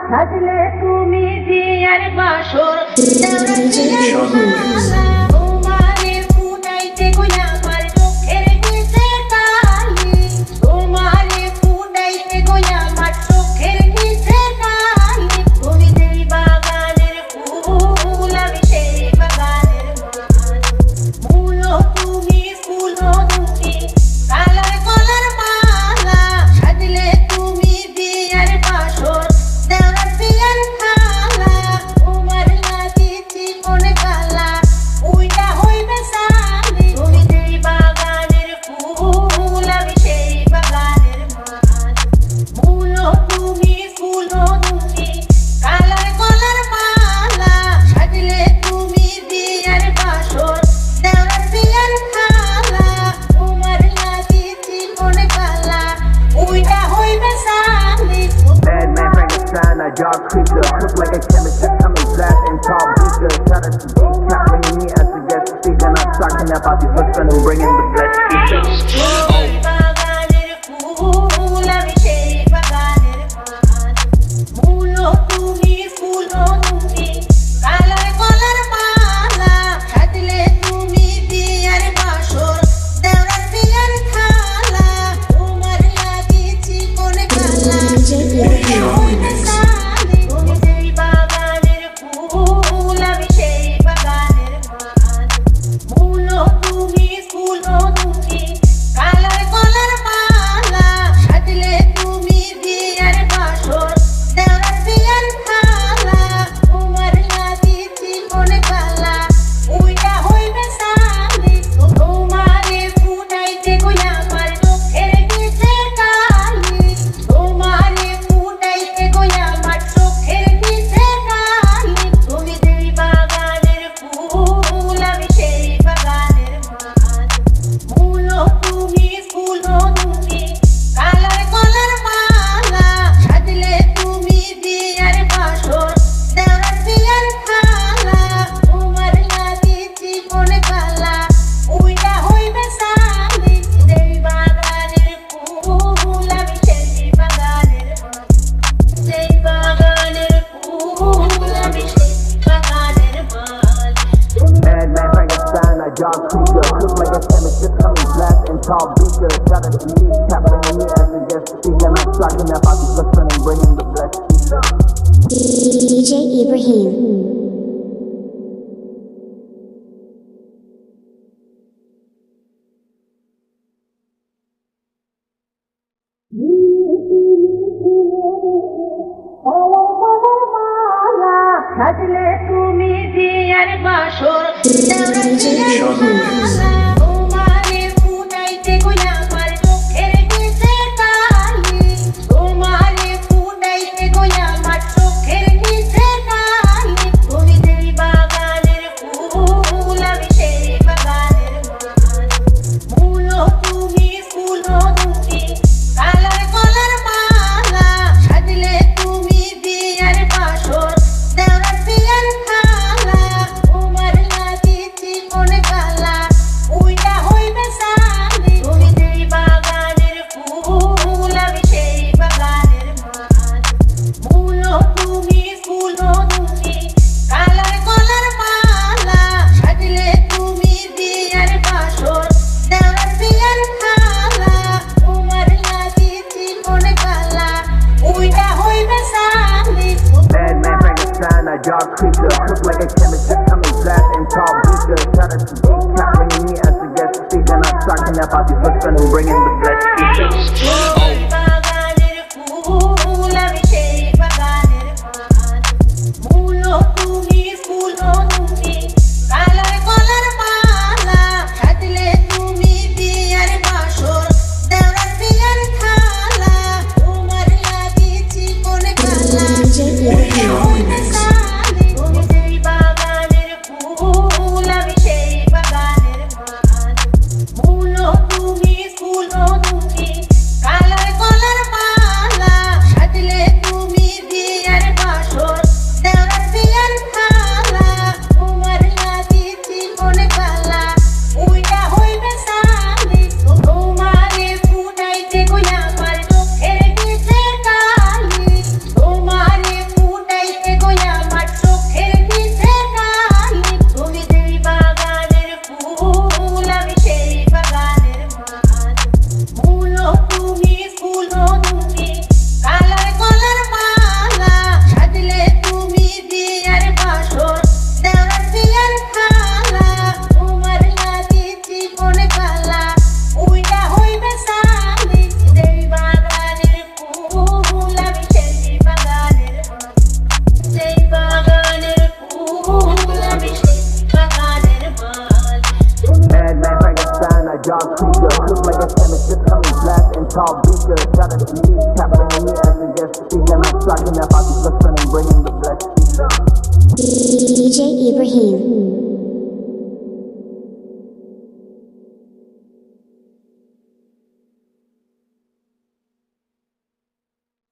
সাজলে তুমি দিয়ার বাসর তোমারে ফুটাইতে গইয়া আমার চোখের নিচে কালি তোমারে ফুটাইতে গইয়া আমার চোখের নিচে কালি তুমি যেই বাগানের ফুল আমি সেই বাগানের মূল তুমি ফুল তুমি কালার কলার মালা সাজলে তুমি দিয়ার বাসর দেওয়ার পিয়ার খালা তোমার লাগিছি কোনে কালা উইটা হইবে সালি তুমি যেই বাগানের ফুল আমি সেই বাগানের মূল তুমি ফুল তুমি কালার কলার মালা সাজলে তুমি দিয়ার বাসর দেওয়ার পিয়ার খালা তোমার লাগিছি কোনে কালা উইটা হইবে সালি Madman Frankenstein, a dark creature, cooked like a chemist, just coming flat and tall beaker. Shout out to Big Cat, bringing me as a guest speaker. Not talking about these looks and bringing the flesh features. বাগানের ফুল আমি সেই বাগানের মূল তুমি ফুল তুমি colour কলার মালা সাজলে তুমি দিয়ার বাসর দেওয়ার পিয়ার খালা তোমার লাগিছি কোনে কালা হইবে সালি তুমি যেই বাগানের ফুল আমি সেই বাগানের মূল তুমি ফুল তুমি কালার কলার মালা সাজলে তুমি দিয়ার বাসর দেওয়ার পিয়ার খালা তোমার লাগিছি কোনে কালা উইটা হইবে সালি তোমারে ফুটাইতে গইয়া আমার চোখের নিচে কালি তোমারে ফুটাইতে গইয়া আমার চোখের নিচে কালি তুমি যেই বাগানের ফুল আমি সেই বাগানের মূল তুমি ফুল তুমি কালার কলার মালা সাজলে তুমি দিয়ার বাসর দেওয়ার পিয়ার খালা তোমার লাগিছি কোনে কালা উইটা হইবে সালি যেই বাগানের ফুল আমি সেই বাগানের ফুল আমি সেই বাগানের Madman Frankenstein, a dark creature, cooked like a chemist, just coming flat and tall beaker. Shout out to Big Cat, bringing me as a guest speaker. Not talking about these looks and bringing the flesh features. DJ Ibrahim. সাজলে তুমি দিয়ার বাসর দেওয়ার peer খালা তোমারে ফুটাইতে গইয়া আমার চোখের নিচে কালি তোমারে ফুটাইতে গইয়া আমার চোখের নিচে কালি তুমি যেই বাগানের ফুল আমি সেই বাগানের মূল তুমি ফুল তুমি কালার কলার মালা সাজলে তুমি দিয়ার বাসর দেওয়ার পিয়ার খালা তোমার লাগিছি কোনে কালা উইটা হইবে সালি তুমি যেই বাগানের ফুল আমি সেই বাগানের মূল তুমি ফুল তুমি কালার কলার মালা সাজলে তুমি দিয়ার বাসর দেওয়ার পিয়ার খালা তোমার লাগিছি কোনে কালা উইটা হইবে সালি Madman Frankenstein, a dark creature, cooked like a chemist, just coming flat and tall beaker. Shout out to Big Cat, bringing me as a guest speaker. Not talking about these looks and bringing the flesh features. বাগানের ফুল আমি সেই বাগানের মূল তুমি ফুল তুমি colour কলার মালা সাজলে তুমি দিয়ার বাসর দেওয়ার পিয়ার খালা তোমার লাগিছি কোনে কালা হইবে সালি তুমি যেই বাগানের ফুল আমি সেই বাগানের মূল তুমি ফুল তুমি colour just coming blast and tall beaker. Got a CD capping me as a guest speaker. I'm tracking that party listening, bringing the blessing. DJ Ibrahim.